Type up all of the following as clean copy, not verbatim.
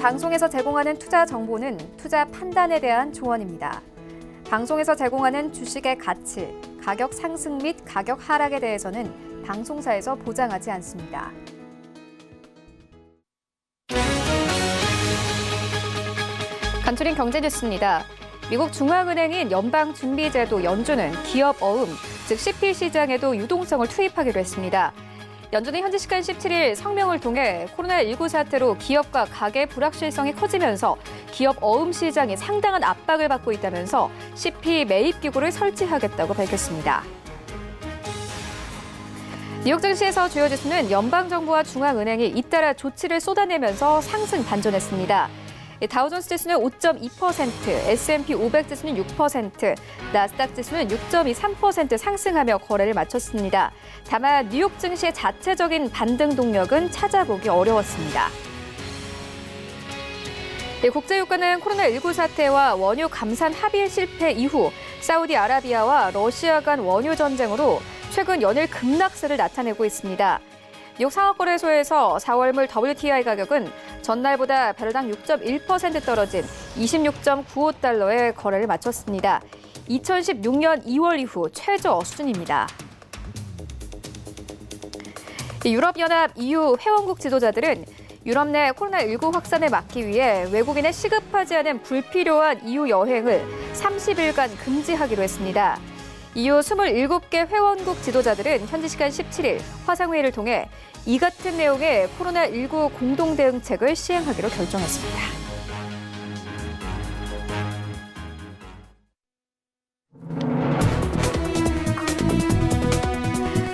방송에서 제공하는 투자 정보는 투자 판단에 대한 조언입니다. 방송에서 제공하는 주식의 가치, 가격 상승 및 가격 하락에 대해서는 방송사에서 보장하지 않습니다. 간추린 경제뉴스입니다. 미국 중앙은행인 연방준비제도 연준은 기업 어음, 즉 CP 시장에도 유동성을 투입하기로 했습니다. 연준은 현지 시간 17일 성명을 통해 코로나19 사태로 기업과 가계 불확실성이 커지면서 기업 어음 시장이 상당한 압박을 받고 있다면서 CP 매입 기구를 설치하겠다고 밝혔습니다. 뉴욕 증시에서 주요 지수는 연방정부와 중앙은행이 잇따라 조치를 쏟아내면서 상승 반전했습니다. 다우존스 지수는 5.2%, S&P 500 지수는 6%, 나스닥 지수는 6.23% 상승하며 거래를 마쳤습니다. 다만 뉴욕 증시의 자체적인 반등 동력은 찾아보기 어려웠습니다. 국제유가는 코로나19 사태와 원유 감산 합의 실패 이후 사우디아라비아와 러시아 간 원유 전쟁으로 최근 연일 급락세를 나타내고 있습니다. 뉴욕 상하거래소에서 4월물 WTI 가격은 전날보다 배럴당 6.1% 떨어진 26.95달러에 거래를 마쳤습니다. 2016년 2월 이후 최저 수준입니다. 유럽연합 EU 회원국 지도자들은 유럽 내 코로나19 확산을 막기 위해 외국인의 시급하지 않은 불필요한 EU 여행을 30일간 금지하기로 했습니다. EU 27개 회원국 지도자들은 현지 시간 17일 화상회의를 통해 이 같은 내용의 코로나19 공동대응책을 시행하기로 결정했습니다.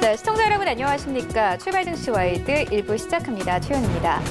네, 시청자 여러분 안녕하십니까. 출발 증시 와이드 1부 시작합니다. 최윤입니다.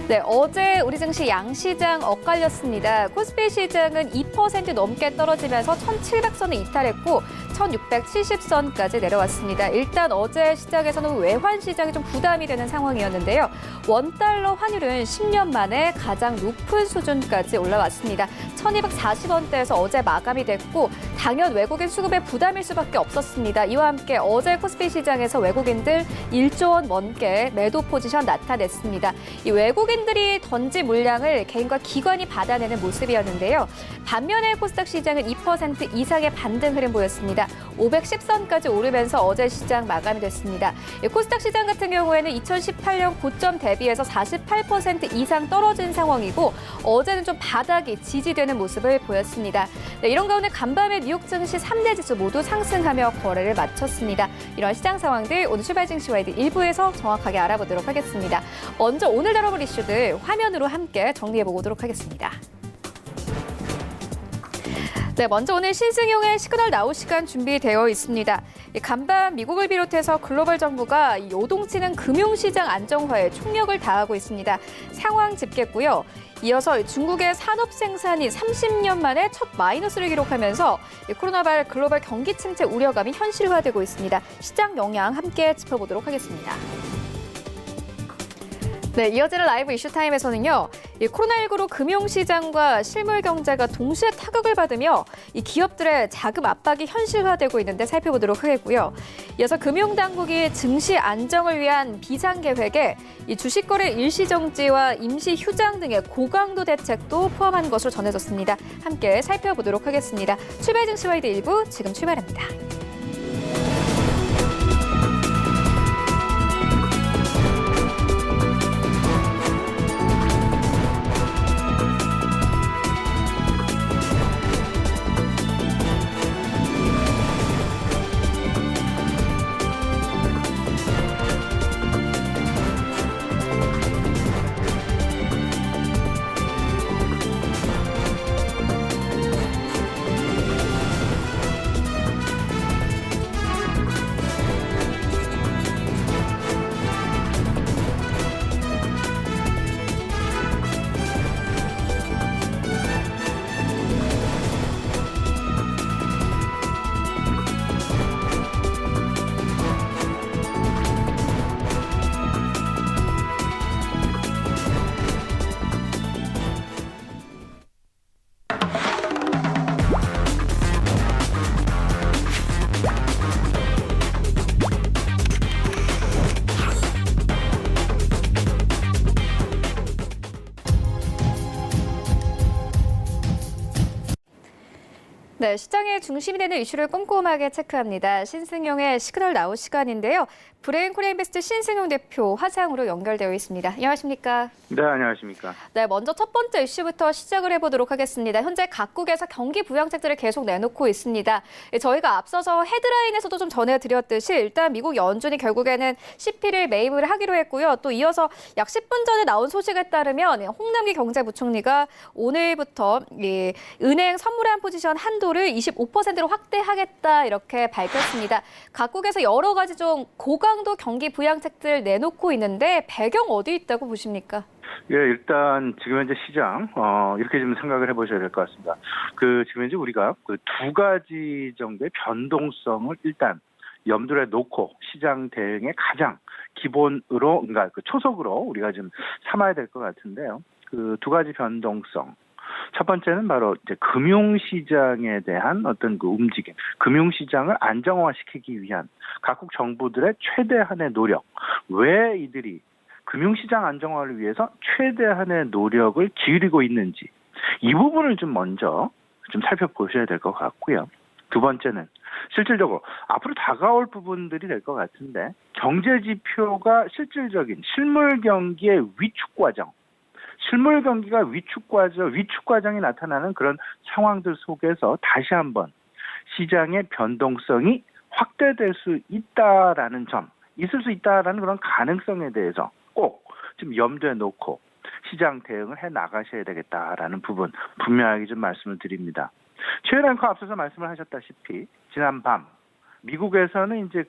네, 어제 우리 증시 양시장 엇갈렸습니다. 코스피 시장은 2% 넘게 떨어지면서 1,700선을 이탈했고 1,670선까지 내려왔습니다. 일단 어제 시장에서는 외환 시장이 좀 부담이 되는 상황이었는데요. 원달러 환율은 10년 만에 가장 높은 수준까지 올라왔습니다. 1,240원대에서 어제 마감이 됐고 당연 외국인 수급에 부담일 수밖에 없었습니다. 이와 함께 어제 코스피 시장에서 외국인들 1조 원 넘게 매도 포지션 나타냈습니다. 이 외국인들이 던진 물량을 개인과 기관이 받아내는 모습이었는데요. 반면에 코스닥 시장은 2% 이상의 반등 흐름 보였습니다. 510선까지 오르면서 어제 시장 마감이 됐습니다. 코스닥 시장 같은 경우에는 2018년 고점 대비해서 48% 이상 떨어진 상황이고 어제는 좀 바닥이 지지되는 모습을 보였습니다. 네, 이런 가운데 간밤에 뉴욕 증시 3대 지수 모두 상승하며 거래를 마쳤습니다. 이런 시장 상황들 오늘 출발 증시 와이드 1부에서 정확하게 알아보도록 하겠습니다. 먼저 오늘 다뤄볼 이슈들 화면으로 함께 정리해보고 오도록 하겠습니다. 네, 먼저 오늘 신승용의 시그널 나우 시간 준비되어 있습니다. 간밤 미국을 비롯해서 글로벌 정부가 요동치는 금융시장 안정화에 총력을 다하고 있습니다. 상황 짚겠고요. 이어서 중국의 산업 생산이 30년 만에 첫 마이너스를 기록하면서 코로나19 글로벌 경기 침체 우려감이 현실화되고 있습니다. 시장 영향 함께 짚어보도록 하겠습니다. 네, 이어지는 라이브 이슈타임에서는요. 이 코로나19로 금융시장과 실물 경제가 동시에 타격을 받으며 이 기업들의 자금 압박이 현실화되고 있는데 살펴보도록 하겠고요. 이어서 금융당국이 증시 안정을 위한 비상계획에 이 주식거래 일시정지와 임시휴장 등의 고강도 대책도 포함한 것으로 전해졌습니다. 함께 살펴보도록 하겠습니다. 출발 증시 와이드 1부 지금 출발합니다. 네, 시장의 중심이 되는 이슈를 꼼꼼하게 체크합니다. 신승용의 시그널 나우 시간인데요. 브레인 코리아인베스트 신승용 대표 화상으로 연결되어 있습니다. 안녕하십니까? 네, 안녕하십니까? 네, 먼저 첫 번째 이슈부터 시작을 해보도록 하겠습니다. 현재 각국에서 경기 부양책들을 계속 내놓고 있습니다. 저희가 앞서서 헤드라인에서도 좀 전해드렸듯이 일단 미국 연준이 결국에는 CP를 매입을 하기로 했고요. 또 이어서 약 10분 전에 나온 소식에 따르면 홍남기 경제부총리가 오늘부터 은행 선물한 포지션 한도를 25%로 확대하겠다 이렇게 밝혔습니다. 각국에서 여러 가지 좀 고강도 경기 부양책들 내놓고 있는데 배경 어디 있다고 보십니까? 예, 일단 지금 현재 시장 이렇게 좀 생각을 해보셔야 될 것 같습니다. 지금 현재 우리가 그 두 가지 정도의 변동성을 일단 염두에 놓고 시장 대응의 가장 기본으로, 그러니까 그 초석으로 우리가 좀 삼아야 될 것 같은데요. 그 두 가지 변동성. 첫 번째는 바로 이제 금융시장에 대한 어떤 그 움직임, 금융시장을 안정화시키기 위한 각국 정부들의 최대한의 노력. 왜 이들이 금융시장 안정화를 위해서 최대한의 노력을 기울이고 있는지, 이 부분을 좀 먼저 좀 살펴보셔야 될 것 같고요. 두 번째는 실질적으로 앞으로 다가올 부분들이 될 것 같은데, 경제 지표가 실질적인 실물 경기의 위축 과정, 실물 경기가 위축 과정이 나타나는 그런 상황들 속에서 다시 한번 시장의 변동성이 확대될 수 있다라는 점, 있을 수 있다라는 그런 가능성에 대해서 꼭 좀 염두에 놓고 시장 대응을 해 나가셔야 되겠다라는 부분 분명하게 좀 말씀을 드립니다. 최근 앵커 앞서서 말씀을 하셨다시피 지난 밤 미국에서는 이제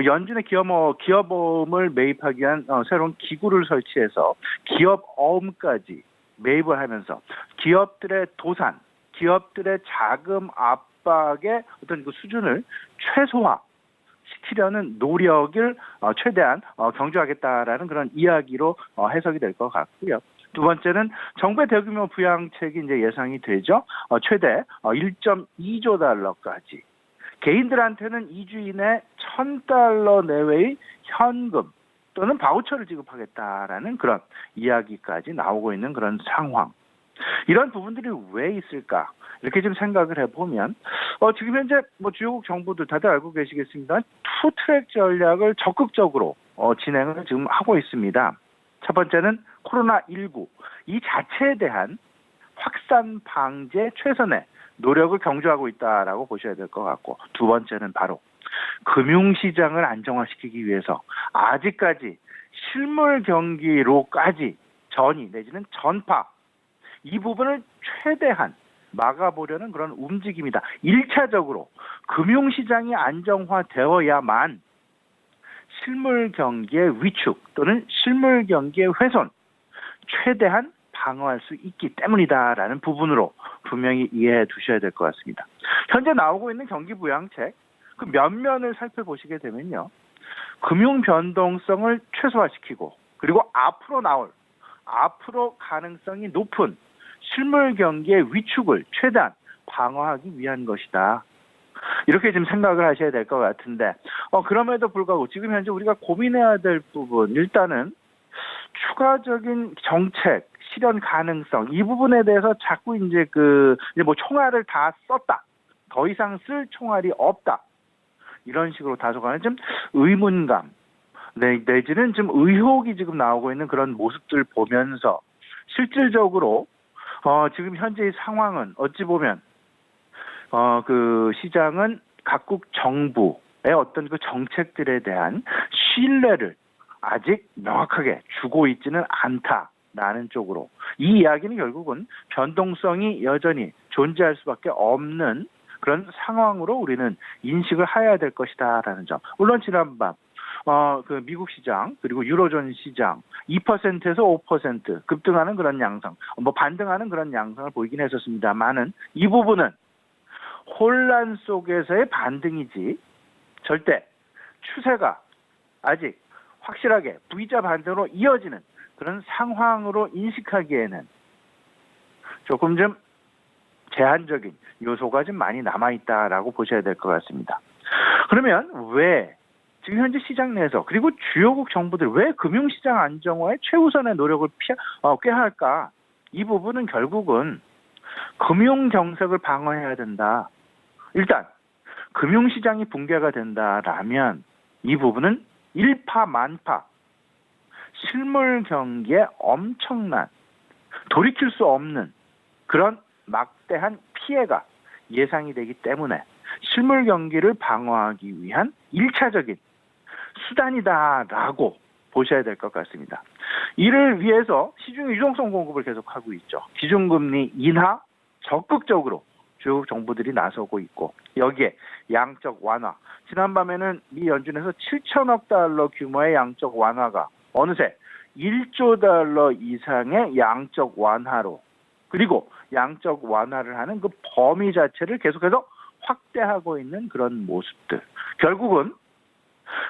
연준의 기업어음을 매입하기 위한 새로운 기구를 설치해서 기업어음까지 매입을 하면서 기업들의 도산, 기업들의 자금 압박의 어떤 그 수준을 최소화시키려는 노력을 최대한 경주하겠다라는 그런 이야기로 해석이 될 것 같고요. 두 번째는 정부의 대규모 부양책이 이제 예상이 되죠. 최대 1.2조 달러까지. 개인들한테는 2주 이내 $1,000 내외의 현금 또는 바우처를 지급하겠다라는 그런 이야기까지 나오고 있는 그런 상황. 이런 부분들이 왜 있을까? 이렇게 좀 생각을 해보면, 지금 현재 주요국 정부들 다들 알고 계시겠습니다. 투 트랙 전략을 적극적으로 진행을 지금 하고 있습니다. 첫 번째는 코로나19 이 자체에 대한 확산 방지에 최선의 노력을 경주하고 있다라고 보셔야 될 것 같고, 두 번째는 바로 금융시장을 안정화시키기 위해서 아직까지 실물 경기로까지 전이 내지는 전파 이 부분을 최대한 막아보려는 그런 움직임이다. 1차적으로 금융시장이 안정화되어야만 실물 경기의 위축 또는 실물 경기의 훼손 최대한 방어할 수 있기 때문이다라는 부분으로 분명히 이해해 두셔야 될 것 같습니다. 현재 나오고 있는 경기 부양책 그 면면을 살펴보시게 되면요. 금융 변동성을 최소화시키고 그리고 앞으로 가능성이 높은 실물 경기의 위축을 최대한 방어하기 위한 것이다. 이렇게 좀 생각을 하셔야 될 것 같은데, 그럼에도 불구하고 지금 현재 우리가 고민해야 될 부분, 일단은 추가적인 정책, 실현 가능성, 이 부분에 대해서 자꾸 이제 총알을 다 썼다. 더 이상 쓸 총알이 없다. 이런 식으로 다소간에 좀 의문감, 내지는 좀 의혹이 지금 나오고 있는 그런 모습들 보면서 실질적으로 지금 현재의 상황은 어찌 보면 시장은 각국 정부의 어떤 그 정책들에 대한 신뢰를 아직 명확하게 주고 있지는 않다라는 쪽으로 이 이야기는 결국은 변동성이 여전히 존재할 수밖에 없는 그런 상황으로 우리는 인식을 해야 될 것이다라는 점. 물론 지난밤 미국 시장 그리고 유로존 시장 2%에서 5% 급등하는 그런 양상, 반등하는 그런 양상을 보이긴 했었습니다만은 이 부분은 혼란 속에서의 반등이지 절대 추세가 아직 확실하게 V자 반등으로 이어지는 그런 상황으로 인식하기에는 조금 좀 제한적인 요소가 좀 많이 남아있다라고 보셔야 될 것 같습니다. 그러면 왜 지금 현재 시장 내에서 그리고 주요국 정부들 왜 금융시장 안정화에 최우선의 노력을 꾀할까? 이 부분은 결국은 금융 경색을 방어해야 된다. 일단 금융시장이 붕괴가 된다라면 이 부분은 일파만파 실물 경기에 엄청난 돌이킬 수 없는 그런 막대한 피해가 예상이 되기 때문에 실물 경기를 방어하기 위한 1차적인 수단이다라고 보셔야 될 것 같습니다. 이를 위해서 시중의 유동성 공급을 계속하고 있죠. 기준금리 인하 적극적으로 주요 정부들이 나서고 있고 여기에 양적 완화. 지난밤에는 미 연준에서 7천억 달러 규모의 양적 완화가 어느새 1조 달러 이상의 양적 완화로 그리고 양적 완화를 하는 그 범위 자체를 계속해서 확대하고 있는 그런 모습들. 결국은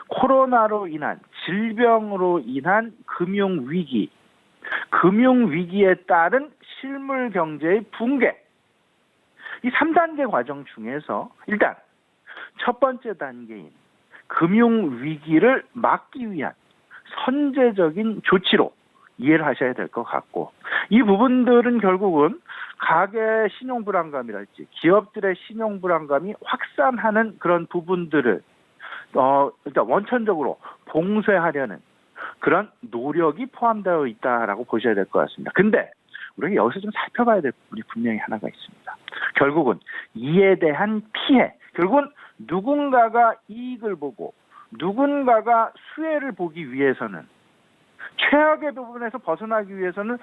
코로나로 인한 질병으로 인한 금융위기, 금융위기에 따른 실물 경제의 붕괴. 이 3단계 과정 중에서 일단 첫 번째 단계인 금융위기를 막기 위한 선제적인 조치로 이해를 하셔야 될 것 같고 이 부분들은 결국은 가계 신용 불안감이랄지 기업들의 신용 불안감이 확산하는 그런 부분들을 일단 원천적으로 봉쇄하려는 그런 노력이 포함되어 있다라고 보셔야 될 것 같습니다. 근데 우리가 여기서 좀 살펴봐야 될 부분이 분명히 하나가 있습니다. 결국은 이에 대한 피해, 결국은 누군가가 이익을 보고 누군가가 수혜를 보기 위해서는 최악의 부분에서 벗어나기 위해서는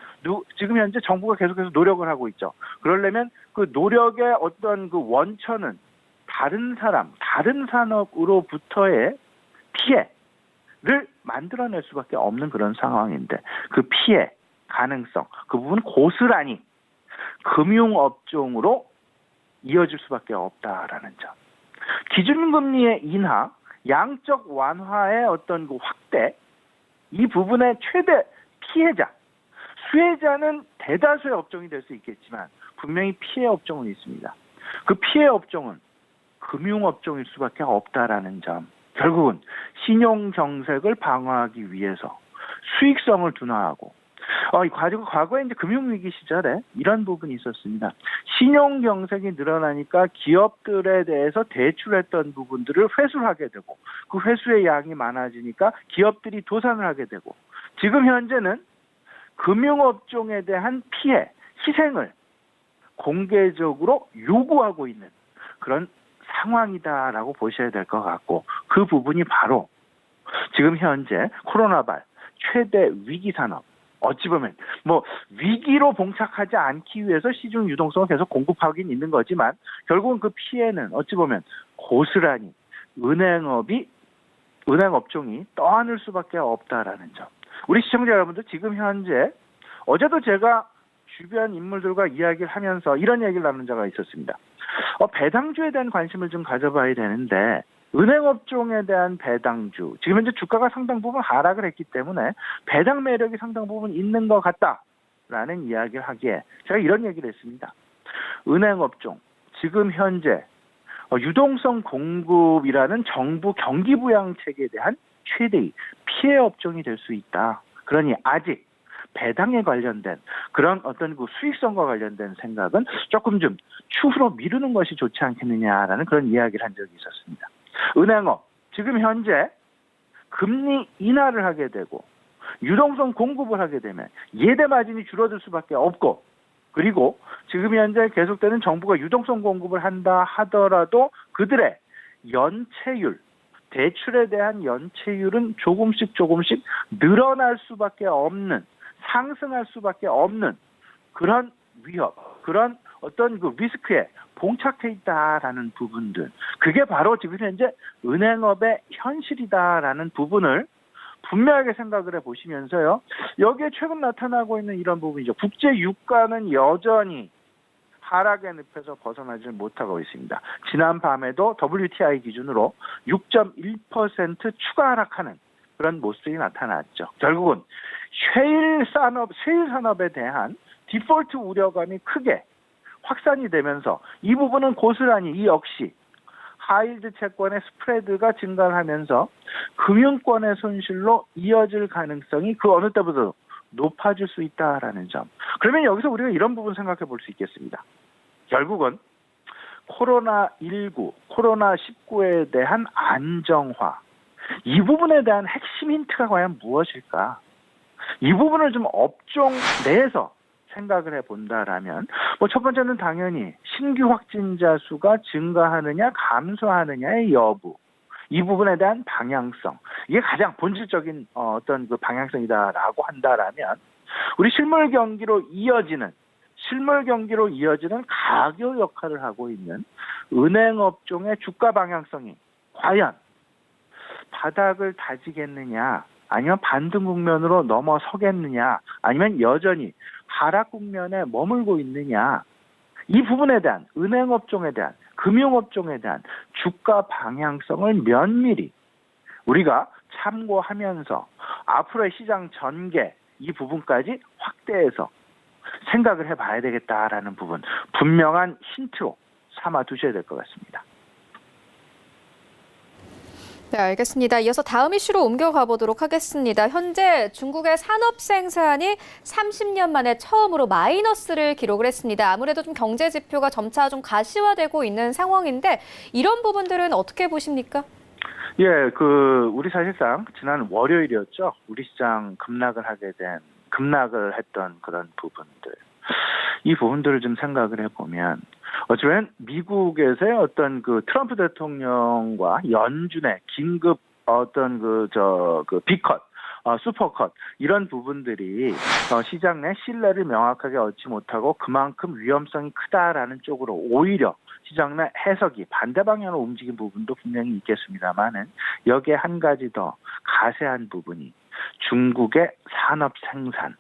지금 현재 정부가 계속해서 노력을 하고 있죠. 그러려면 그 노력의 어떤 그 원천은 다른 사람, 다른 산업으로부터의 피해를 만들어낼 수밖에 없는 그런 상황인데 그 피해 가능성, 그 부분 고스란히 금융업종으로 이어질 수밖에 없다라는 점. 기준금리의 인하, 양적 완화의 어떤 그 확대, 이 부분의 최대 피해자, 수혜자는 대다수의 업종이 될 수 있겠지만 분명히 피해 업종은 있습니다. 그 피해 업종은 금융업종일 수밖에 없다라는 점. 결국은 신용정색을 방어하기 위해서 수익성을 둔화하고 과거에 이제 금융위기 시절에 이런 부분이 있었습니다. 신용경색이 늘어나니까 기업들에 대해서 대출했던 부분들을 회수를 하게 되고 그 회수의 양이 많아지니까 기업들이 도산을 하게 되고 지금 현재는 금융업종에 대한 피해, 희생을 공개적으로 요구하고 있는 그런 상황이다라고 보셔야 될 것 같고 그 부분이 바로 지금 현재 코로나발 최대 위기 산업 어찌 보면 위기로 봉착하지 않기 위해서 시중 유동성을 계속 공급하긴 있는 거지만 결국은 그 피해는 어찌 보면 고스란히 은행업종이 떠안을 수밖에 없다라는 점. 우리 시청자 여러분들 지금 현재 어제도 제가 주변 인물들과 이야기를 하면서 이런 얘기를 나눈 적이 있었습니다. 배당주에 대한 관심을 좀 가져봐야 되는데 은행업종에 대한 배당주, 지금 현재 주가가 상당 부분 하락을 했기 때문에 배당 매력이 상당 부분 있는 것 같다라는 이야기를 하기에 제가 이런 얘기를 했습니다. 은행업종, 지금 현재 유동성 공급이라는 정부 경기부양책에 대한 최대의 피해 업종이 될 수 있다. 그러니 아직 배당에 관련된 그런 어떤 그 수익성과 관련된 생각은 조금 좀 추후로 미루는 것이 좋지 않겠느냐라는 그런 이야기를 한 적이 있었습니다. 은행업, 지금 현재 금리 인하를 하게 되고 유동성 공급을 하게 되면 예대 마진이 줄어들 수밖에 없고 그리고 지금 현재 계속되는 정부가 유동성 공급을 한다 하더라도 그들의 연체율, 대출에 대한 연체율은 조금씩 늘어날 수밖에 없는, 상승할 수밖에 없는 그런 위협, 그런 어떤 그 리스크에 봉착해 있다라는 부분들. 그게 바로 지금 현재 은행업의 현실이다라는 부분을 분명하게 생각을 해보시면서요. 여기에 최근 나타나고 있는 이런 부분이죠. 국제 유가는 여전히 하락의 늪에서 벗어나지 못하고 있습니다. 지난 밤에도 WTI 기준으로 6.1% 추가 하락하는 그런 모습이 나타났죠. 결국은 셰일 산업에 대한 디폴트 우려감이 크게 확산이 되면서 이 부분은 고스란히 이 역시 하이힐드 채권의 스프레드가 증가하면서 금융권의 손실로 이어질 가능성이 그 어느 때보다도 높아질 수 있다라는 점. 그러면 여기서 우리가 이런 부분 생각해 볼 수 있겠습니다. 결국은 코로나19, 코로나19에 대한 안정화, 이 부분에 대한 핵심 힌트가 과연 무엇일까? 이 부분을 좀 업종 내에서 생각을 해본다라면, 첫 번째는 당연히 신규 확진자 수가 증가하느냐 감소하느냐의 여부, 이 부분에 대한 방향성, 이게 가장 본질적인 어떤 그 방향성이다라고 한다라면, 우리 실물 경기로 이어지는 가교 역할을 하고 있는 은행 업종의 주가 방향성이 과연 바닥을 다지겠느냐, 아니면 반등 국면으로 넘어서겠느냐, 아니면 여전히 하락 국면에 머물고 있느냐, 이 부분에 대한, 은행 업종에 대한, 금융 업종에 대한 주가 방향성을 면밀히 우리가 참고하면서 앞으로의 시장 전개, 이 부분까지 확대해서 생각을 해봐야 되겠다라는 부분, 분명한 힌트로 삼아 두셔야 될 것 같습니다. 네, 알겠습니다. 이어서 다음 이슈로 옮겨가 보도록 하겠습니다. 현재 중국의 산업 생산이 30년 만에 처음으로 마이너스를 기록을 했습니다. 아무래도 좀 경제 지표가 점차 좀 가시화되고 있는 상황인데 이런 부분들은 어떻게 보십니까? 예, 우리 사실상 지난 월요일이었죠. 우리 시장 급락을 했던 그런 부분들. 이 부분들을 좀 생각을 해보면, 어쩌면 미국에서의 어떤 트럼프 대통령과 연준의 긴급 어떤 빅컷, 슈퍼컷, 이런 부분들이 시장 내 신뢰를 명확하게 얻지 못하고 그만큼 위험성이 크다라는 쪽으로 오히려 시장 내 해석이 반대 방향으로 움직인 부분도 분명히 있겠습니다만은, 여기에 한 가지 더 가세한 부분이 중국의 산업 생산,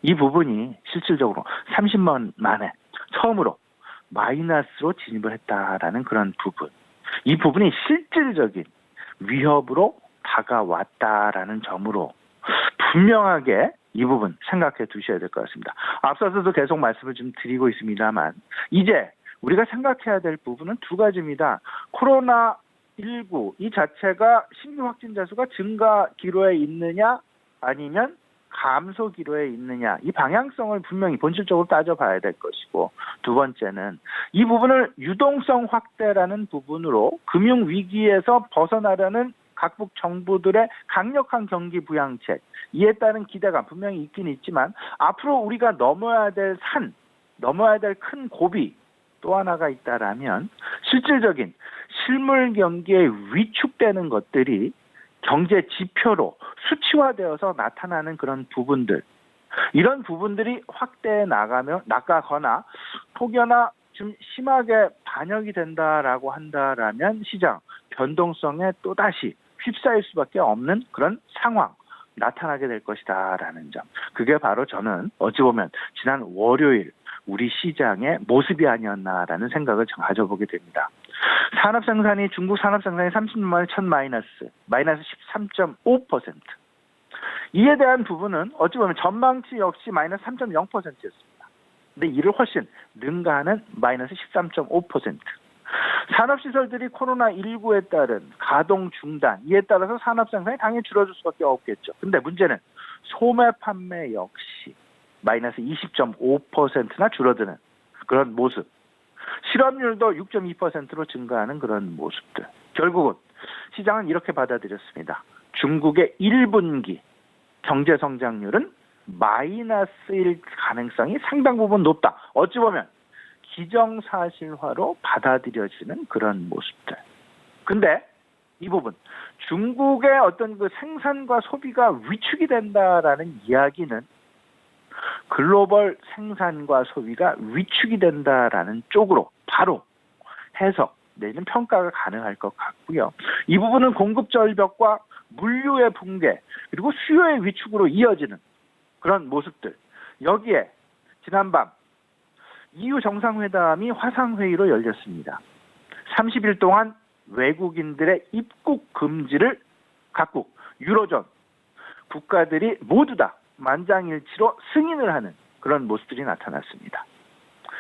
이 부분이 실질적으로 30년 만에 처음으로 마이너스로 진입을 했다라는 그런 부분, 이 부분이 실질적인 위협으로 다가왔다라는 점으로 분명하게 이 부분 생각해 두셔야 될 것 같습니다. 앞서서도 계속 말씀을 좀 드리고 있습니다만, 이제 우리가 생각해야 될 부분은 두 가지입니다. 코로나19 이 자체가 신규 확진자 수가 증가 기로에 있느냐 아니면 감소 기로에 있느냐, 이 방향성을 분명히 본질적으로 따져봐야 될 것이고, 두 번째는 이 부분을 유동성 확대라는 부분으로 금융위기에서 벗어나려는 각국 정부들의 강력한 경기 부양책, 이에 따른 기대감 분명히 있긴 있지만, 앞으로 우리가 넘어야 될 큰 고비 또 하나가 있다라면, 실질적인 실물 경기에 위축되는 것들이 경제 지표로 수치화되어서 나타나는 그런 부분들, 이런 부분들이 확대해 나가거나 혹여나 좀 심하게 반영이 된다라고 한다라면 시장 변동성에 또다시 휩싸일 수밖에 없는 그런 상황 나타나게 될 것이다라는 점, 그게 바로 저는 어찌 보면 지난 월요일 우리 시장의 모습이 아니었나라는 생각을 가져보게 됩니다. 중국 산업 생산이 30년 만에 첫 마이너스 13.5%. 이에 대한 부분은 어찌 보면 전망치 역시 마이너스 3.0%였습니다. 근데 이를 훨씬 능가하는 마이너스 13.5%. 산업시설들이 코로나19에 따른 가동 중단, 이에 따라서 산업 생산이 당연히 줄어들 수밖에 없겠죠. 근데 문제는 소매 판매 역시 마이너스 20.5%나 줄어드는 그런 모습. 실업률도 6.2%로 증가하는 그런 모습들. 결국은 시장은 이렇게 받아들였습니다. 중국의 1분기 경제 성장률은 마이너스일 가능성이 상당 부분 높다. 어찌 보면 기정사실화로 받아들여지는 그런 모습들. 근데 이 부분, 중국의 어떤 생산과 소비가 위축이 된다라는 이야기는 글로벌 생산과 소비가 위축이 된다라는 쪽으로 바로 해석 내지는 평가가 가능할 것 같고요. 이 부분은 공급 절벽과 물류의 붕괴 그리고 수요의 위축으로 이어지는 그런 모습들. 여기에 지난밤 EU 정상회담이 화상회의로 열렸습니다. 30일 동안 외국인들의 입국 금지를 각국 유로존 국가들이 모두 다 만장일치로 승인을 하는 그런 모습들이 나타났습니다.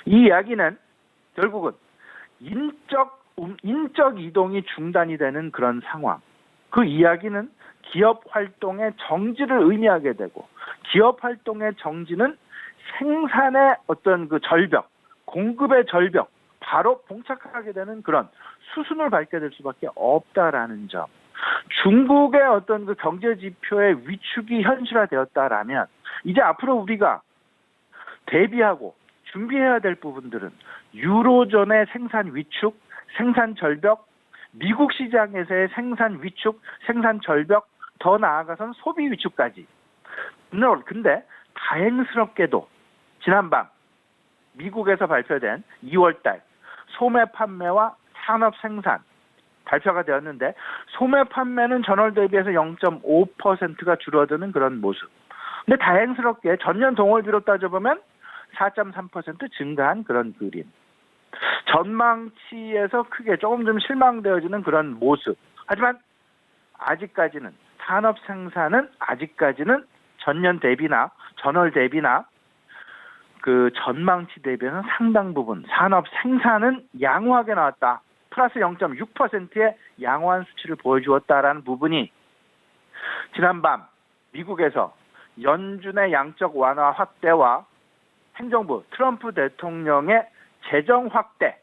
이 이야기는 결국은 인적 이동이 중단이 되는 그런 상황. 그 이야기는 기업 활동의 정지를 의미하게 되고, 기업 활동의 정지는 생산의 어떤 절벽, 공급의 절벽, 바로 봉착하게 되는 그런 수순을 밟게 될 수밖에 없다라는 점. 중국의 어떤 그 경제 지표의 위축이 현실화되었다라면 이제 앞으로 우리가 대비하고 준비해야 될 부분들은 유로존의 생산 위축, 생산 절벽, 미국 시장에서의 생산 위축, 생산 절벽, 더 나아가선 소비 위축까지. 근데 다행스럽게도 지난밤 미국에서 발표된 2월달 소매 판매와 산업 생산 발표가 되었는데 소매 판매는 전월 대비해서 0.5%가 줄어드는 그런 모습. 근데 다행스럽게 전년 동월비로 따져보면 4.3% 증가한 그런 그림. 전망치에서 크게 조금 좀 실망되어지는 그런 모습. 하지만 아직까지는 산업 생산은 아직까지는 전년 대비나 전월 대비나 그 전망치 대비해서 상당 부분 산업 생산은 양호하게 나왔다. 플러스 0.6%의 양호한 수치를 보여주었다라는 부분이 지난밤 미국에서 연준의 양적 완화 확대와 행정부 트럼프 대통령의 재정 확대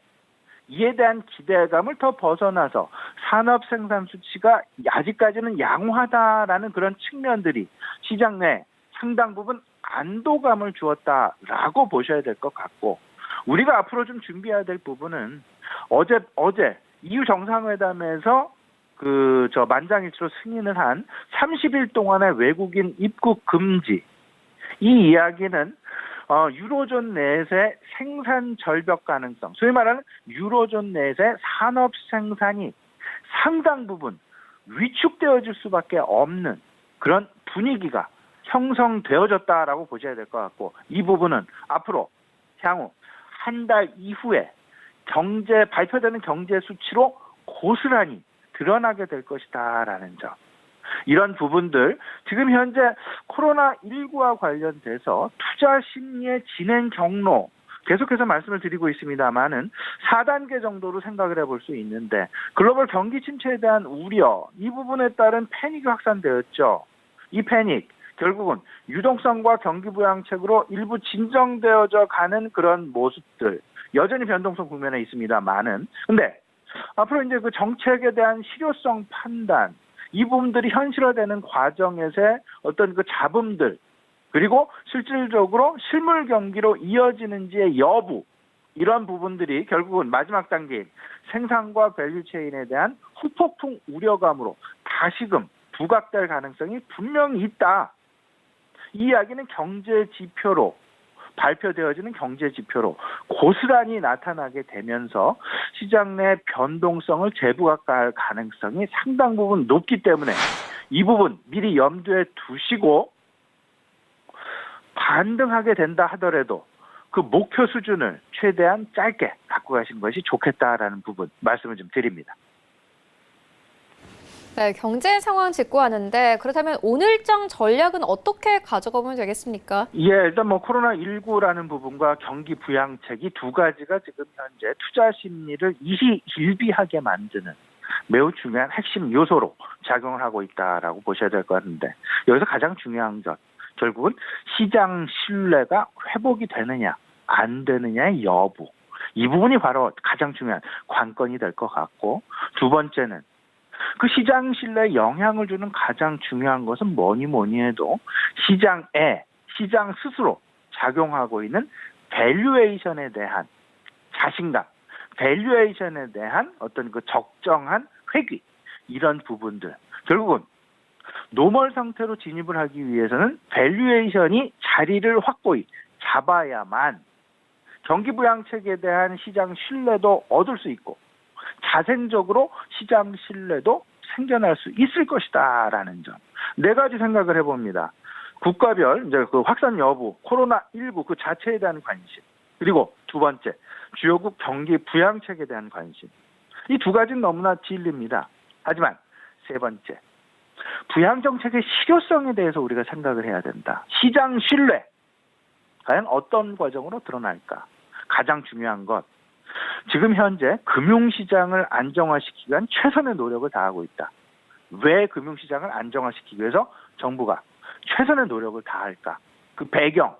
이에 대한 기대감을 더 벗어나서 산업 생산 수치가 아직까지는 양호하다라는 그런 측면들이 시장 내 상당 부분 안도감을 주었다라고 보셔야 될 것 같고 우리가 앞으로 좀 준비해야 될 부분은 어제 EU 정상회담에서 만장일치로 승인을 한 30일 동안의 외국인 입국 금지 이 이야기는 유로존 내에서의 생산 절벽 가능성, 소위 말하는 유로존 내에서의 산업 생산이 상당 부분 위축되어질 수밖에 없는 그런 분위기가 형성되어졌다라고 보셔야 될 것 같고 이 부분은 앞으로 향후 한 달 이후에 발표되는 경제 수치로 고스란히 드러나게 될 것이다라는 점. 이런 부분들 지금 현재 코로나19와 관련돼서 투자 심리의 진행 경로 계속해서 말씀을 드리고 있습니다만은 4단계 정도로 생각을 해볼 수 있는데 글로벌 경기 침체에 대한 우려 이 부분에 따른 패닉이 확산되었죠. 이 패닉 결국은 유동성과 경기 부양책으로 일부 진정되어져 가는 그런 모습들 여전히 변동성 국면에 있습니다만은 근데 앞으로 이제 그 정책에 대한 실효성 판단 이 부분들이 현실화되는 과정에서의 어떤 그 잡음들 그리고 실질적으로 실물 경기로 이어지는지의 여부 이런 부분들이 결국은 마지막 단계인 생산과 밸류체인에 대한 후폭풍 우려감으로 다시금 부각될 가능성이 분명히 있다. 이 이야기는 경제 지표로 발표되어지는 경제 지표로 고스란히 나타나게 되면서 시장 내 변동성을 재부각할 가능성이 상당 부분 높기 때문에 이 부분 미리 염두에 두시고 반등하게 된다 하더라도 그 목표 수준을 최대한 짧게 갖고 가시는 것이 좋겠다라는 부분 말씀을 좀 드립니다. 네, 경제 상황 짚고 하는데 그렇다면 오늘장 전략은 어떻게 가져가 보면 되겠습니까? 예, 일단 코로나19라는 부분과 경기 부양책이 두 가지가 지금 현재 투자 심리를 일비하게 만드는 매우 중요한 핵심 요소로 작용을 하고 있다라고 보셔야 될 것 같은데 여기서 가장 중요한 것 결국은 시장 신뢰가 회복이 되느냐 안 되느냐의 여부 이 부분이 바로 가장 중요한 관건이 될 것 같고 두 번째는 그 시장 신뢰에 영향을 주는 가장 중요한 것은 뭐니 해도 시장 스스로 작용하고 있는 밸류에이션에 대한 자신감, 밸류에이션에 대한 어떤 그 적정한 회귀 이런 부분들 결국은 노멀 상태로 진입을 하기 위해서는 밸류에이션이 자리를 확고히 잡아야만 경기 부양책에 대한 시장 신뢰도 얻을 수 있고 자생적으로 시장 신뢰도 생겨날 수 있을 것이다라는 점. 네 가지 생각을 해봅니다. 국가별 이제 그 확산 여부, 코로나19 그 자체에 대한 관심, 그리고 두 번째 주요국 경기 부양책에 대한 관심. 이 두 가지는 너무나 진리입니다. 하지만 세 번째 부양 정책의 실효성에 대해서 우리가 생각을 해야 된다. 시장 신뢰 과연 어떤 과정으로 드러날까? 가장 중요한 것. 지금 현재 금융시장을 안정화시키기 위한 최선의 노력을 다하고 있다. 왜 금융시장을 안정화시키기 위해서 정부가 최선의 노력을 다할까? 그 배경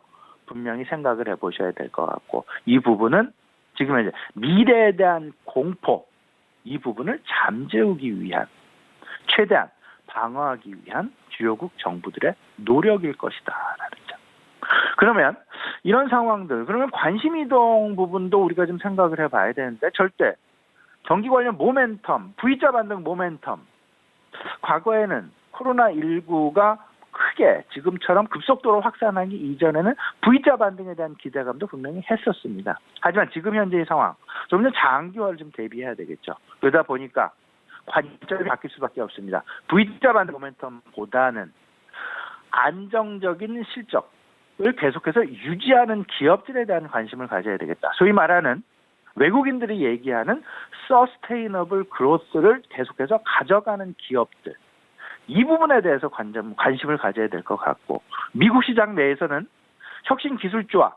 분명히 생각을 해보셔야 될 것 같고 이 부분은 지금 이제 미래에 대한 공포 이 부분을 잠재우기 위한 최대한 방어하기 위한 주요국 정부들의 노력일 것이다라는 점. 그러면 이런 상황들, 그러면 관심 이동 부분도 우리가 좀 생각을 해봐야 되는데 절대 경기 관련 모멘텀, V자 반등 모멘텀, 과거에는 코로나19가 크게 지금처럼 급속도로 확산하기 이전에는 V자 반등에 대한 기대감도 분명히 했었습니다. 하지만 지금 현재의 상황, 좀 더 장기화를 좀 대비해야 되겠죠. 그러다 보니까 관점이 바뀔 수밖에 없습니다. V자 반등 모멘텀보다는 안정적인 실적을 계속해서 유지하는 기업들에 대한 관심을 가져야 되겠다. 소위 말하는 외국인들이 얘기하는 서스테이너블 그로스를 계속해서 가져가는 기업들. 이 부분에 대해서 관심을 가져야 될 것 같고, 미국 시장 내에서는 혁신 기술주와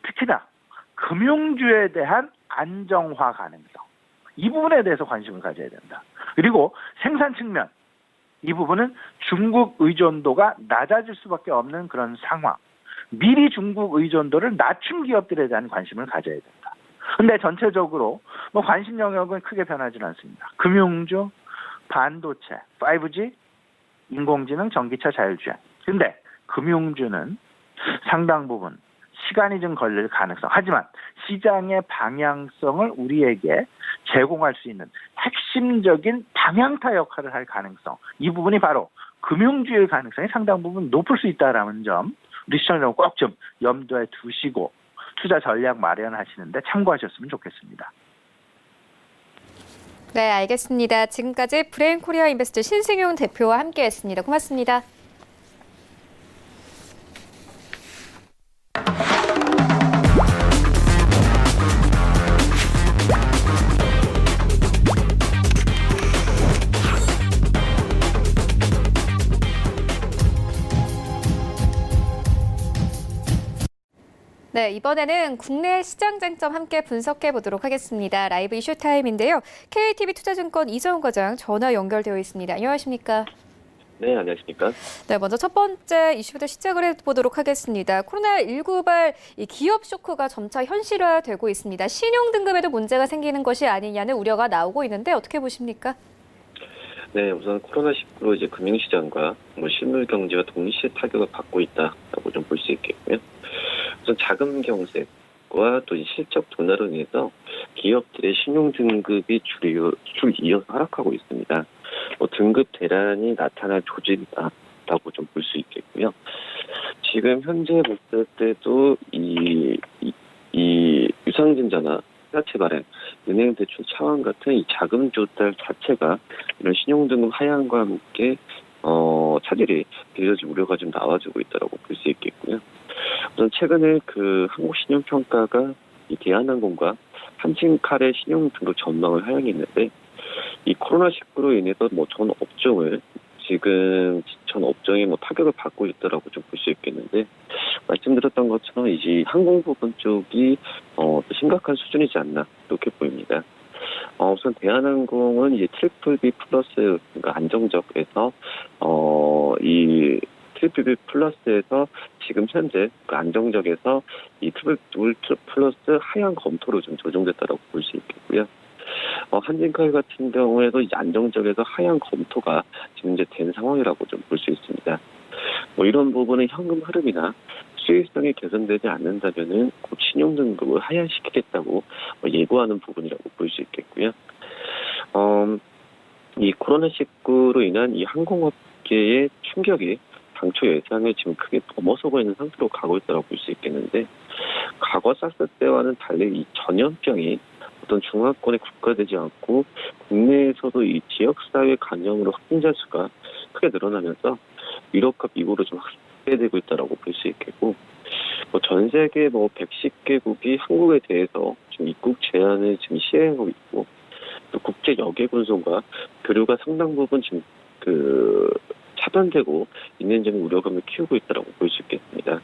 특히나 금융주에 대한 안정화 가능성, 이 부분에 대해서 관심을 가져야 된다. 그리고 생산 측면, 이 부분은 중국 의존도가 낮아질 수밖에 없는 그런 상황, 미리 중국 의존도를 낮춘 기업들에 대한 관심을 가져야 된다. 근데 전체적으로 뭐 관심 영역은 크게 변하지는 않습니다. 금융주, 반도체, 5G, 인공지능, 전기차, 자율주행. 근데 금융주는 상당 부분 시간이 좀 걸릴 가능성. 하지만 시장의 방향성을 우리에게 제공할 수 있는 핵심적인 방향타 역할을 할 가능성. 이 부분이 바로 금융주의 가능성이 상당 부분 높을 수 있다라는 점 우리 시청자분 꼭 좀 염두에 두시고 투자 전략 마련하시는데 참고하셨으면 좋겠습니다. 네, 알겠습니다. 지금까지 브레인 코리아 인베스트 신승용 대표와 함께했습니다. 고맙습니다. 네, 이번에는 국내 시장 쟁점 함께 분석해 보도록 하겠습니다. 라이브 이슈 타임인데요. KTB 투자증권 이서훈 과장 전화 연결되어 있습니다. 안녕하십니까? 네, 안녕하십니까? 네, 먼저 첫 번째 이슈부터 시작을 해보도록 하겠습니다. 코로나19발 이 기업 쇼크가 점차 현실화되고 있습니다. 신용 등급에도 문제가 생기는 것이 아니냐는 우려가 나오고 있는데 어떻게 보십니까? 네, 우선 코로나19로 이제 금융시장과 실물 경제가 동시에 타격을 받고 있다라고 좀 볼 수 있겠고요. 우선 자금 경색과 또 실적 둔화로 인해서 기업들의 신용 등급이 줄 이어서 하락하고 있습니다. 등급 대란이 나타날 조짐이다라고 좀 볼 수 있겠고요. 지금 현재 봤을 때도 이 유상증자나 자체 발행, 은행 대출 차환 같은 이 자금 조달 자체가 이런 신용 등급 하향과 함께 차질이 빚어질 우려가 좀 나와주고 있다라고 볼 수 있겠고요. 우선 최근에 그 한국신용평가가 이 대한항공과 한진칼의 신용 등급 전망을 하향했는데 이 코로나19로 인해서 전 업종을 지금 전 업종이 타격을 받고 있다라고 좀 볼 수 있겠는데 말씀드렸던 것처럼 이제 항공 부분 쪽이 심각한 수준이지 않나 이렇게 보입니다. 우선 대한항공은 이제 트리플 B 플러스 그러니까 안정적에서 이 트리플 B 플러스에서 지금 현재 안정적에서 이 트리플 플러스 하향 검토로 좀 조정됐다라고 볼 수 있겠고요. 한진칼 같은 경우에도 이제 안정적에서 하향 검토가 지금 이제 된 상황이라고 좀 볼 수 있습니다. 이런 부분은 현금 흐름이나 수익성이 개선되지 않는다면은 곧 신용 등급을 하향시키겠다고 예고하는 부분이라고 볼 수 있겠고요. 이 코로나19로 인한 이 항공업계의 충격이 당초 예상을 지금 크게 넘어서고 있는 상태로 가고 있다고 볼 수 있겠는데 과거 사스 때와는 달리 이 전염병이 어떤 중화권에 국가되지 않고 국내에서도 이 지역사회 감염으로 확진자 수가 크게 늘어나면서 유럽과 미국으로 좀 확대되고 있다고 볼 수 있겠고 전 세계 110개국이 한국에 대해서 지금 입국 제한을 지금 시행하고 있고 또 국제 여객운송과 교류가 상당 부분 지금 차단되고 있는 점이 우려감을 키우고 있다고 볼 수 있겠습니다.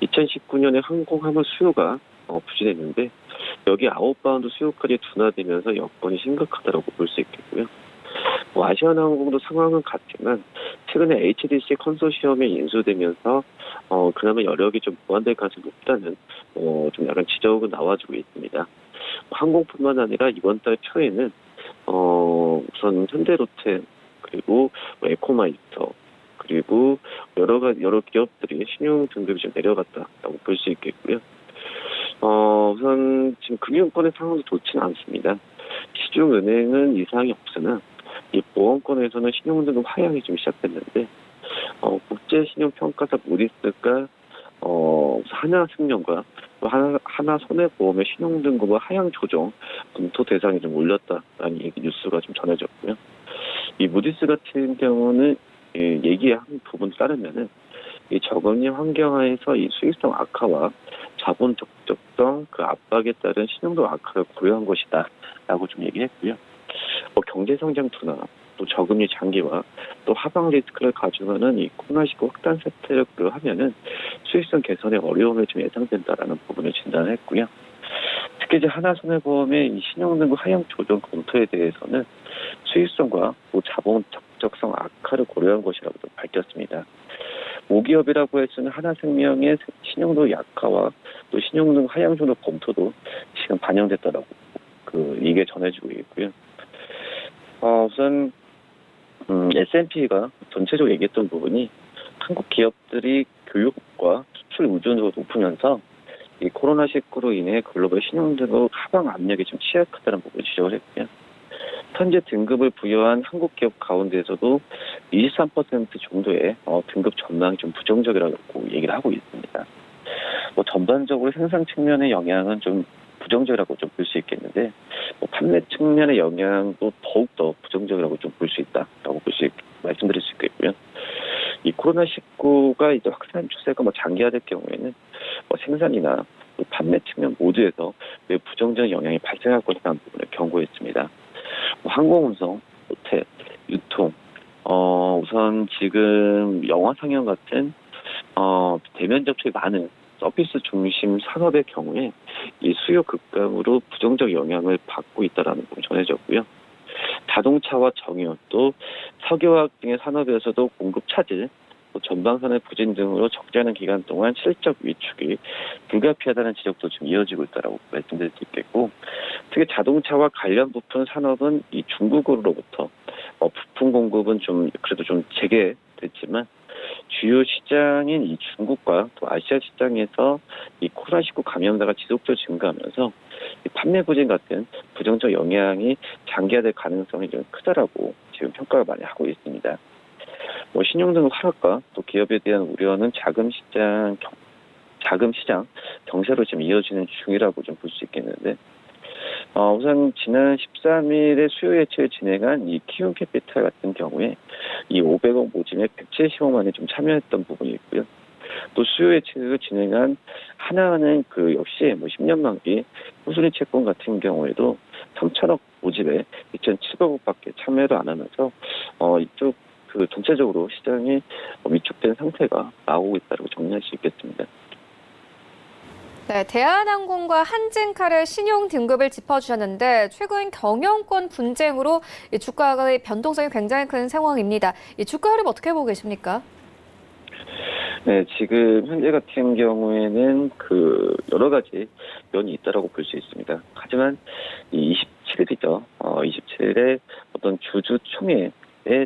2019년에 항공화물 수요가 부진했는데 여기 아웃바운드 수요까지 둔화되면서 여건이 심각하다고 볼 수 있겠고요. 아시아나항공도 상황은 같지만 최근에 HDC 컨소시엄에 인수되면서 그나마 여력이 좀 보완될 가능성이 높다는 좀 약간 지적은 나와주고 있습니다. 항공뿐만 아니라 이번 달 초에는 우선 현대로템 그리고 뭐 에코마이스터 그리고 여러 기업들이 신용 등급이 좀 내려갔다라고 볼 수 있겠고요. 우선 지금 금융권의 상황도 좋지는 않습니다. 시중은행은 이상이 없으나 이 보험권에서는 신용등급 하향이 좀 시작됐는데 국제신용평가사 무디스가 하나생명과 또 하나손해보험의 신용등급을 하향 조정 검토 대상이 좀 올렸다라는 뉴스가 좀 전해졌고요. 이 무디스 같은 경우는 얘기한 부분 따르면은 이 저금리 환경하에서 이 수익성 악화와 자본 적적성 그 압박에 따른 신용도 악화를 고려한 것이다라고 좀 얘기했고요. 경제 성장 둔화, 또 저금리 장기화, 또 하방 리스크를 가져가는 이 코로나19 확산 사태를 고려하면은 수익성 개선에 어려움이 좀 예상된다라는 부분을 진단했고요. 특히 이제 하나손해보험의 이 신용등급 하향 조정 검토에 대해서는 수익성과 또 자본 적적성 악화를 고려한 것이라고 밝혔습니다. 모기업이라고 해서는 하나생명의 신용도 약화와 또 신용등급 하향 조정 검토도 지금 반영됐다라고 이게 전해지고 있고요. 우선 S&P가 전체적으로 얘기했던 부분이 한국 기업들이 교육과 수출 의존도가 높으면서 이 코로나19로 인해 글로벌 신용등급 하방 압력이 좀 취약하다는 부분을 지적을 했고요. 현재 등급을 부여한 한국 기업 가운데에서도 23% 정도의 등급 전망이 좀 부정적이라고 얘기를 하고 있습니다. 전반적으로 생산 측면의 영향은 좀 부정적이라고 좀 볼 수 있겠는데 판매 측면의 영향도 더욱더 부정적이라고 좀 볼 수 있다라고 말씀드릴 수 있겠고요. 이 코로나19가 이제 확산 추세가 장기화될 경우에는 생산이나 또 판매 측면 모두에서 매우 부정적인 영향이 발생할 것이라는 부분을 경고했습니다. 항공운송, 호텔, 유통, 우선 지금 영화 상영 같은 대면 접촉이 많은 서비스 중심 산업의 경우에 이 수요 급감으로 부정적 영향을 받고 있다라는 부분이 전해졌고요. 자동차와 정유 또 석유화학 등의 산업에서도 공급 차질, 전방산의 부진 등으로 적지 않은 기간 동안 실적 위축이 불가피하다는 지적도 지금 이어지고 있다라고 말씀드릴 수 있겠고, 특히 자동차와 관련 부품 산업은 이 중국으로부터 부품 공급은 그래도 좀 재개됐지만 주요 시장인 이 중국과 또 아시아 시장에서 이 코로나19 감염자가 지속적으로 증가하면서 이 판매 부진 같은 부정적 영향이 장기화될 가능성이 좀 크다라고 지금 평가를 많이 하고 있습니다. 신용등급 하락과 또 기업에 대한 우려는 자금 시장 경세로 지금 이어지는 중이라고 좀 볼 수 있겠는데, 우선 지난 13일에 수요 예측을 진행한 이 키움 캐피탈 같은 경우에 이 500억 모집에 170억 원이 좀 참여했던 부분이 있고요. 또 수요 예측을 진행한 하나은행 역시 10년 만기 후순위 채권 같은 경우에도 3천억 모집에 2,700억밖에 참여를 안 하면서 이쪽 전체적으로 시장이 위축된 상태가 나오고 있다고 정리할 수 있겠습니다. 네, 대한항공과 한진칼의 신용 등급을 짚어주셨는데 최근 경영권 분쟁으로 이 주가의 변동성이 굉장히 큰 상황입니다. 이 주가 흐름 어떻게 보고 계십니까? 네, 지금 현재 같은 경우에는 여러 가지 면이 있다라고 볼 수 있습니다. 하지만 이 27일이죠. 27일에 어떤 주주총회의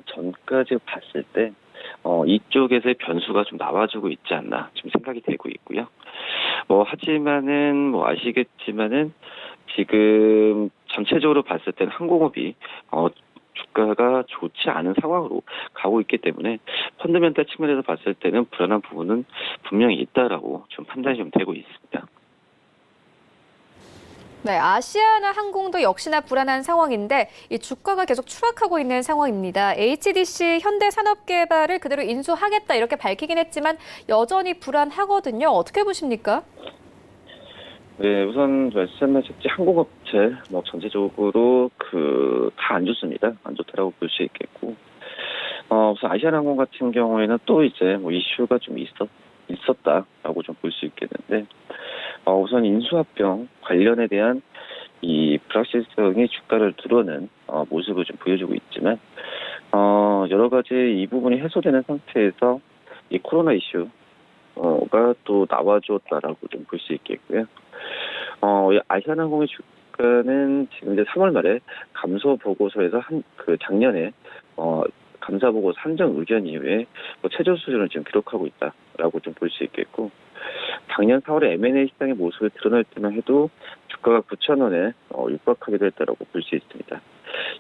전까지 봤을 때 이쪽에서의 변수가 좀 나와주고 있지 않나 지금 생각이 되고 있고요. 하지만은 아시겠지만은 지금 전체적으로 봤을 때는 항공업이 주가가 좋지 않은 상황으로 가고 있기 때문에 펀더멘탈 측면에서 봤을 때는 불안한 부분은 분명히 있다라고 좀 판단이 좀 되고 있습니다. 네, 아시아나 항공도 역시나 불안한 상황인데 이 주가가 계속 추락하고 있는 상황입니다. HDC 현대산업개발을 그대로 인수하겠다 이렇게 밝히긴 했지만 여전히 불안하거든요. 어떻게 보십니까? 네, 우선 말씀하셨지 항공업체 전체적으로 다 안 좋습니다. 안 좋다라고 볼 수 있겠고, 우선 아시아나항공 같은 경우에는 또 이제 이슈가 좀 있었다라고 좀 볼 수 있겠는데, 우선 인수합병 관련에 대한 이 불확실성이 주가를 드러낸 모습을 좀 보여주고 있지만, 여러 가지 이 부분이 해소되는 상태에서 이 코로나 이슈가 또 나와줬다라고 좀 볼 수 있겠고요. 아시아나항공의 주가는 지금 이제 3월 말에 감소 보고서에서 작년에 감사 보고서 한정 의견 이후에 최저 수준을 지금 기록하고 있다라고 좀 볼 수 있겠고, 작년 4월에 M&A 시장의 모습이 드러날 때만 해도 주가가 9,000원에 육박하기도 했다라고 볼 수 있습니다.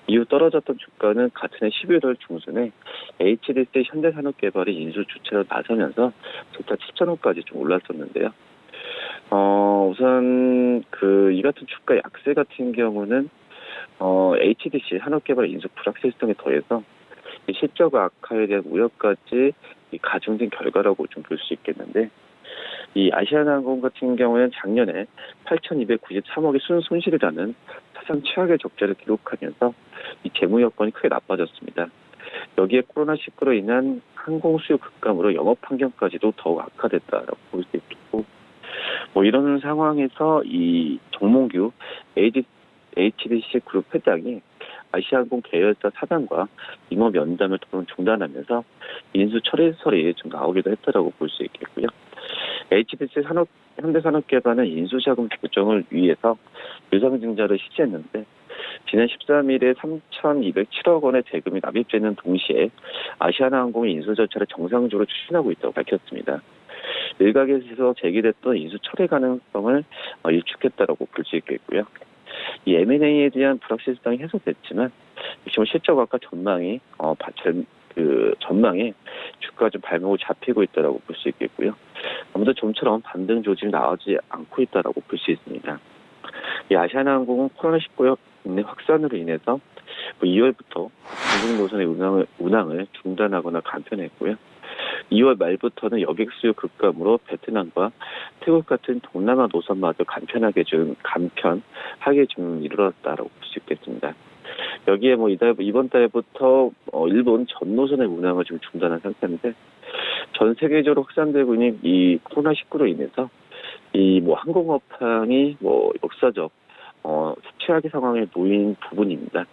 이후 떨어졌던 주가는 같은 해 11월 중순에 HDC 현대산업개발이 인수 주체로 나서면서 저가 7,000원까지 좀 올랐었는데요. 우선 이 같은 주가 약세 같은 경우는 HDC 산업개발 인수 불확실성에 더해서 이 실적 악화에 대한 우려까지 가중된 결과라고 좀 볼 수 있겠는데, 이 아시아나항공 같은 경우에는 작년에 8,293억의 순손실이라는 사상 최악의 적자를 기록하면서 이 재무 여건이 크게 나빠졌습니다. 여기에 코로나19로 인한 항공 수요 급감으로 영업 환경까지도 더욱 악화됐다라고 볼 수 있겠고, 이런 상황에서 이 정몽규 HDC 그룹 회장이 아시아항공 계열사 사장과 임업 연담을 중단하면서 인수 철회설이 좀 나오기도 했다라고 볼 수 있겠고요. HDC 현대산업개발은 인수자금 조정을 위해서 유상증자를 실시했는데, 지난 13일에 3,207억 원의 대금이 납입되는 동시에 아시아나항공의 인수 절차를 정상적으로 추진하고 있다고 밝혔습니다. 일각에서 제기됐던 인수 철회 가능성을 일축했다라고 볼 수 있겠고요. 이 M&A에 대한 불확실성이 해소됐지만 지금 실적 악화 전망에 주가가 좀 발목을 잡히고 있다라고 볼 수 있겠고요. 아무도 좀처럼 반등 조짐이 나오지 않고 있다라고 볼 수 있습니다. 이 아시아나항공은 코로나19 국내 확산으로 인해서 2월부터 중국 노선의 운항을 중단하거나 간편했고요. 2월 말부터는 여객 수요 급감으로 베트남과 태국 같은 동남아 노선마저 간편하게 이르렀다라고 볼 수 있겠습니다. 여기에 이번 달부터 일본 전 노선의 운항을 지금 중단한 상태인데, 전 세계적으로 확산되고 있는 이 코로나19로 인해서 항공업황이 역사적 최악의 상황에 놓인 부분입니다.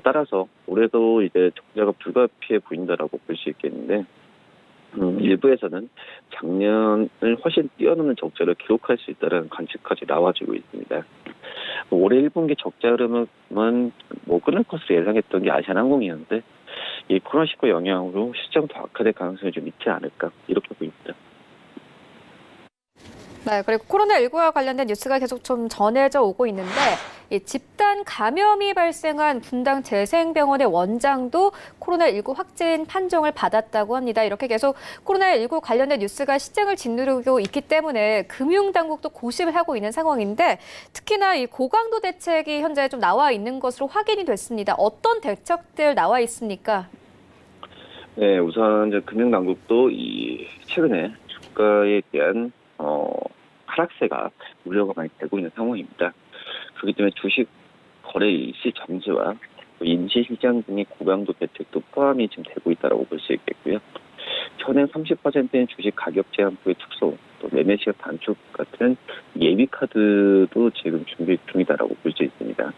따라서 올해도 이제 적자가 불가피해 보인다라고 볼 수 있겠는데, 일부에서는 작년을 훨씬 뛰어넘는 적자를 기록할 수 있다는 관측까지 나와주고 있습니다. 올해 1분기 적자 흐름은 끊을 것으로 예상했던 게 아시아나항공이었는데, 이 코로나19 영향으로 시장 더 악화될 가능성이 좀 있지 않을까, 이렇게 보입니다. 네, 그리고 코로나19와 관련된 뉴스가 계속 좀 전해져 오고 있는데, 이 집단 감염이 발생한 분당 재생병원의 원장도 코로나19 확진 판정을 받았다고 합니다. 이렇게 계속 코로나19 관련된 뉴스가 시장을 짓누르고 있기 때문에 금융당국도 고심을 하고 있는 상황인데, 특히나 이 고강도 대책이 현재 좀 나와 있는 것으로 확인이 됐습니다. 어떤 대책들 나와 있습니까? 네, 우선 이제 금융당국도 최근에 주가에 대한 하락세가 우려가 많이 되고 있는 상황입니다. 그렇기 때문에 주식 거래 일시 정지와 임시시장 등의 고강도 대책도 포함이 지금 되고 있다고 볼 수 있겠고요. 현행 30%인 주식 가격 제한폭의 축소, 또 매매 시간 단축 같은 예비 카드도 지금 준비 중이다라고 볼 수 있습니다.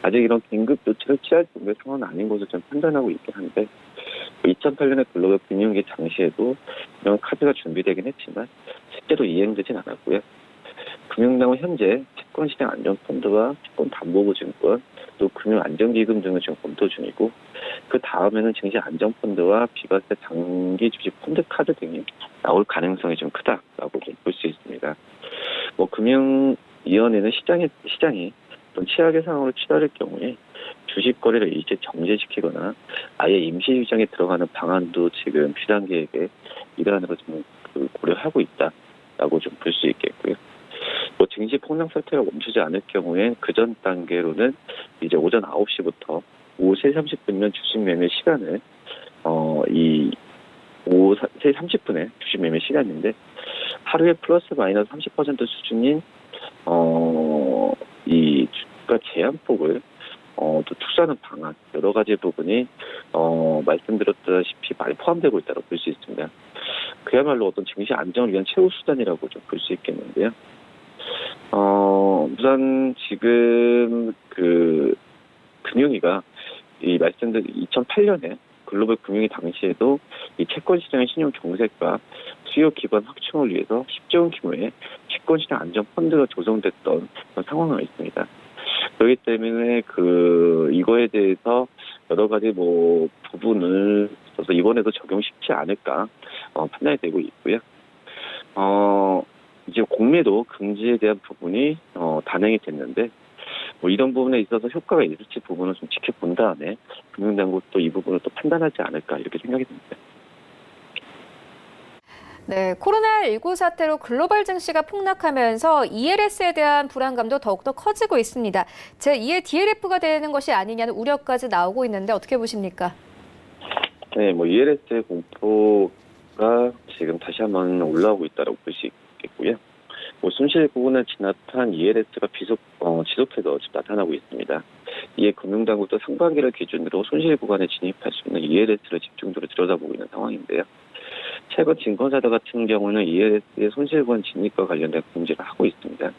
아직 이런 긴급 조치를 취할 정도의 상황은 아닌 것으로 좀 판단하고 있긴 한데, 2008년에 글로벌 금융위기 당시에도 이런 카드가 준비되긴 했지만 실제로 이행되진 않았고요. 금융당은 현재 채권시장 안전펀드와 채권담보보증권, 또 금융안정기금 등을 지금 검토 중이고, 그 다음에는 증시안정펀드와 비과세 장기 주식 펀드 카드 등이 나올 가능성이 좀 크다라고 볼 수 있습니다. 금융위원회는 시장이 어떤 최악의 상황으로 치달을 경우에 주식 거래를 일제 정지시키거나 아예 임시 휴장에 들어가는 방안도 지금 비단 계획의 일환으로 좀 고려하고 있다라고 좀 볼 수 있겠고요. 증시 폭락 사태가 멈추지 않을 경우에 그 전 단계로는 이제 오전 9시부터 오후 3시 30분이면 주식 매매 시간을 오후 3시 30분에 주식 매매 시간인데, 하루에 플러스 마이너스 30% 수준인 이 주가 제한폭을 또 축소하는 방안, 여러 가지 부분이 말씀드렸다시피 많이 포함되고 있다고 볼 수 있습니다. 그야말로 어떤 증시 안정을 위한 최후 수단이라고 좀 볼 수 있겠는데요. 우선 지금 금융위가 말씀드린 2008년에 글로벌 금융위 당시에도 이 채권 시장의 신용 정책과 수요 기반 확충을 위해서 10조 원 규모의 채권 시장 안전 펀드가 조성됐던 그런 상황이 있습니다. 그렇기 때문에 이거에 대해서 여러 가지 부분을 써서 이번에도 적용 쉽지 않을까 판단이 되고 있고요. 이제 공매도 금지에 대한 부분이 단행이 됐는데 이런 부분에 있어서 효과가 있을지 부분을 좀 지켜본 다음에 금융당국도 이 부분을 또 판단하지 않을까 이렇게 생각이 듭니다. 네, 코로나19 사태로 글로벌 증시가 폭락하면서 ELS에 대한 불안감도 더욱더 커지고 있습니다. 제2의 DLF가 되는 것이 아니냐는 우려까지 나오고 있는데 어떻게 보십니까? 네, ELS의 공포가 지금 다시 한번 올라오고 있다고 볼 수 있겠고요. 손실 부분을 지나탄 ELS가 지속해서 지금 나타나고 있습니다. 이에 금융당국도 상반기를 기준으로 손실 구간에 진입할 수 있는 ELS를 집중적으로 들여다보고 있는 상황인데요. 최근 증권사들 같은 경우는 ELS의 손실 구간 진입과 관련된 공지를 하고 있습니다.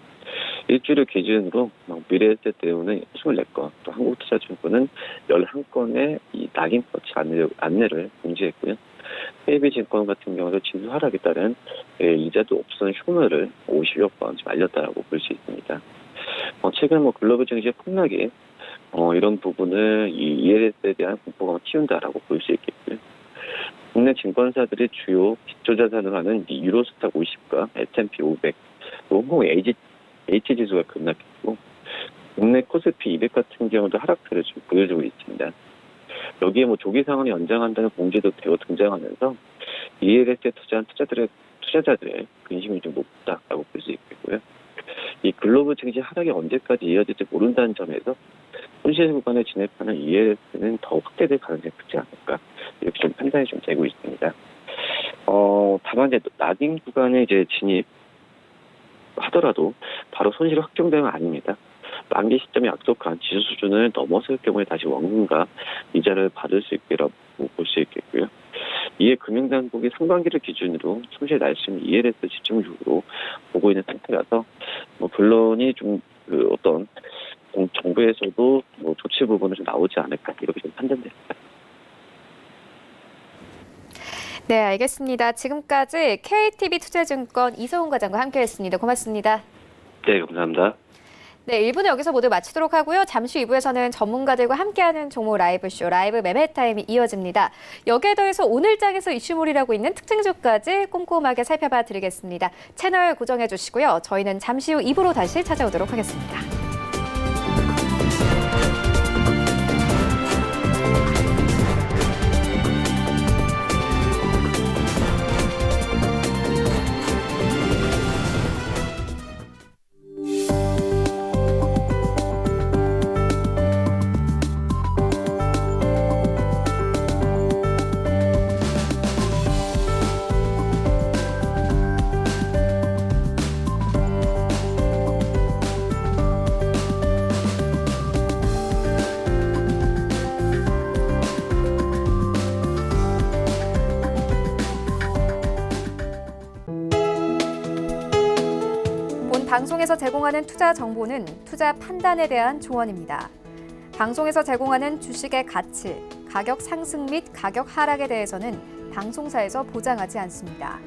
일주일 기준으로 미래에셋 대우는 24건, 또 한국투자증권은 11건의 이 낙인 터치 안내를 공지했고요. KB증권 같은 경우도 지수 하락에 따른 이자도 없던 흉물을 50여 건 알렸다라고 볼 수 있습니다. 최근 글로벌 증시의 폭락이 이런 부분을 이 ELS에 대한 공포감을 키운다라고 볼 수 있겠고요. 국내 증권사들의 주요 기초자산을 하는 이 유로스탁 50과 S&P 500, 또 홍콩 H지수가 급락했고 국내 코스피 200 같은 경우도 하락세를 좀 보여주고 있습니다. 여기에 조기 상환을 연장한다는 공지도 등장하면서 ELS에 투자한 투자자들의 근심이 좀 높다라고 볼 수 있겠고요. 이 글로벌 증시 하락이 언제까지 이어질지 모른다는 점에서 손실 구간에 진입하는 ELS는 더 확대될 가능성이 크지 않을까 이렇게 좀 판단이 좀 되고 있습니다. 다만 낙인 구간에 진입하더라도 바로 손실이 확정되는 건 아닙니다. 만기 시점이 약속한 지수 수준을 넘어설 경우에 다시 원금과 이자를 받을 수 있게라고 볼 수 있겠고요. 이에 금융당국이 상반기를 기준으로 손실 날 수 있는 ELS 집중적으로 보고 있는 상태라서 결론이 좀 어떤 정부에서도 조치 부분은 좀 나오지 않을까 이렇게 좀 판단됩니다. 네, 알겠습니다. 지금까지 KTB 투자증권 이성훈 과장과 함께했습니다. 고맙습니다. 네, 감사합니다. 네, 1부는 여기서 모두 마치도록 하고요. 잠시 후 2부에서는 전문가들과 함께하는 종목 라이브쇼, 라이브 매매타임이 이어집니다. 여기에 더해서 오늘 장에서 이슈몰이라고 있는 특징주까지 꼼꼼하게 살펴봐 드리겠습니다. 채널 고정해 주시고요. 저희는 잠시 후 2부로 다시 찾아오도록 하겠습니다. 방송에서 제공하는 투자 정보는 투자 판단에 대한 조언입니다. 방송에서 제공하는 주식의 가치, 가격 상승 및 가격 하락에 대해서는 방송사에서 보장하지 않습니다.